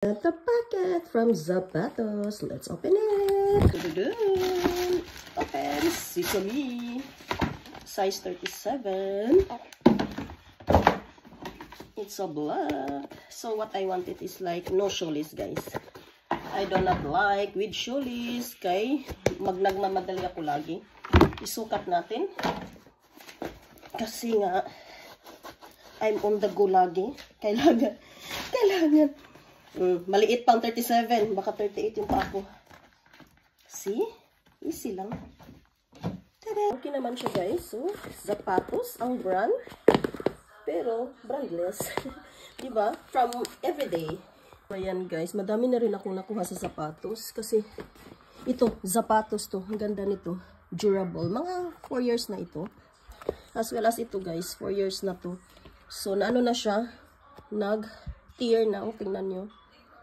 The packet from Zapatos. Let's open it. Open. Sicily. Size 37. It's a black. So what I wanted is like no shoelace, guys. I do not like with shoelace. Kay nagmamadali ako lagi. Isukat natin. Kasi nga I'm on the go lagi. Kailangan. Maliit pang 37. Baka 38 yung pa ako. See? Easy lang. Tada! Okay naman siya, guys. So, Zapatos ang brand. Pero, brandless. Diba? From everyday. Ayan, guys. Madami na rin ako nakuha sa sapatos. Kasi, ito, Zapatos to. Ang ganda nito. Durable. Mga 4 years na ito. As well as ito, guys. 4 years na to. So, naano na siya. Nag-tear na. O, tingnan nyo.